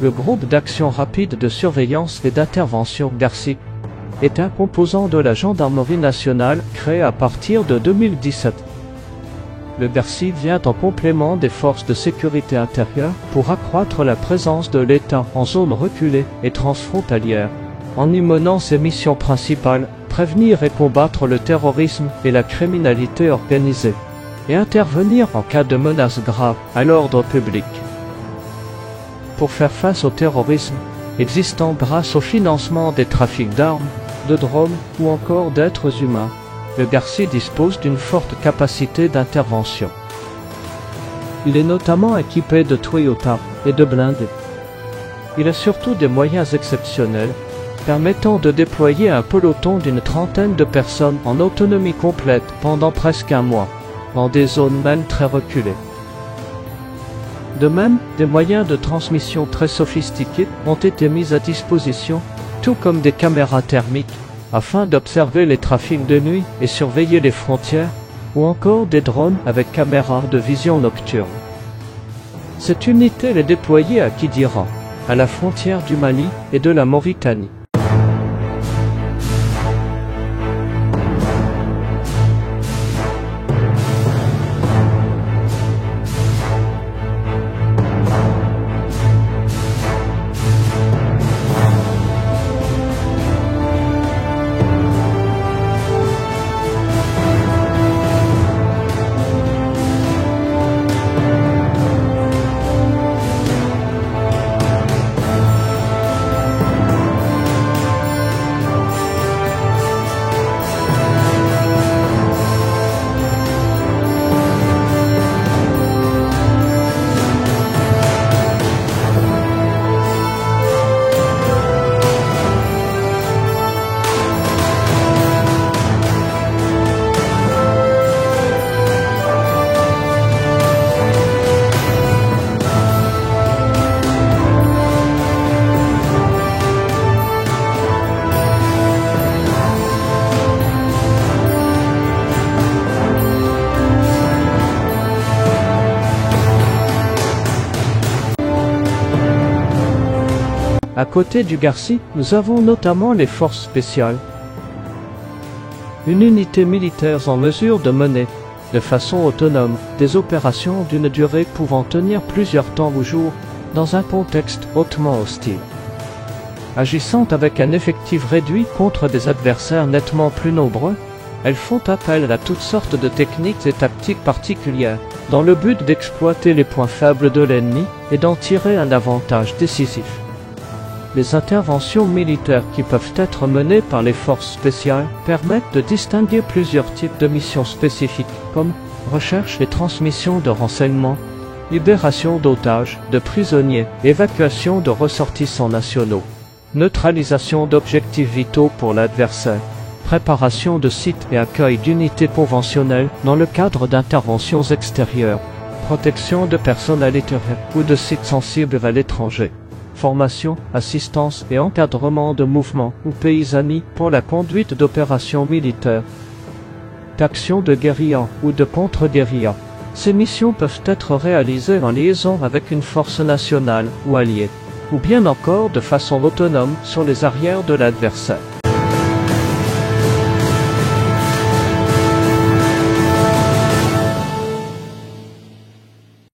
Le groupe d'action rapide de surveillance et d'intervention GARSI est un composant de la Gendarmerie nationale créé à partir de 2017. Le GARSI vient en complément des forces de sécurité intérieure pour accroître la présence de l'État en zone reculée et transfrontalière, en y menant ses missions principales, prévenir et combattre le terrorisme et la criminalité organisée, et intervenir en cas de menace grave à l'ordre public. Pour faire face au terrorisme existant grâce au financement des trafics d'armes, de drones ou encore d'êtres humains, le GARSI dispose d'une forte capacité d'intervention. Il est notamment équipé de Toyota et de blindés. Il a surtout des moyens exceptionnels, permettant de déployer un peloton d'une trentaine de personnes en autonomie complète pendant presque un mois, dans des zones même très reculées. De même, des moyens de transmission très sophistiqués ont été mis à disposition, tout comme des caméras thermiques, afin d'observer les trafics de nuit et surveiller les frontières, ou encore des drones avec caméras de vision nocturne. Cette unité est déployée à Kidira, à la frontière du Mali et de la Mauritanie. À côté du GARSI, nous avons notamment les forces spéciales. Une unité militaire en mesure de mener, de façon autonome, des opérations d'une durée pouvant tenir plusieurs temps ou jours, dans un contexte hautement hostile. Agissant avec un effectif réduit contre des adversaires nettement plus nombreux, elles font appel à toutes sortes de techniques et tactiques particulières, dans le but d'exploiter les points faibles de l'ennemi et d'en tirer un avantage décisif. Les interventions militaires qui peuvent être menées par les forces spéciales permettent de distinguer plusieurs types de missions spécifiques, comme recherche et transmission de renseignements, libération d'otages, de prisonniers, évacuation de ressortissants nationaux, neutralisation d'objectifs vitaux pour l'adversaire, préparation de sites et accueil d'unités conventionnelles dans le cadre d'interventions extérieures, protection de personnalités ou de sites sensibles à l'étranger. Formation, assistance et encadrement de mouvements ou paysannie pour la conduite d'opérations militaires. D'actions de guérilla ou de contre-guérilla. Ces missions peuvent être réalisées en liaison avec une force nationale ou alliée, ou bien encore de façon autonome sur les arrières de l'adversaire.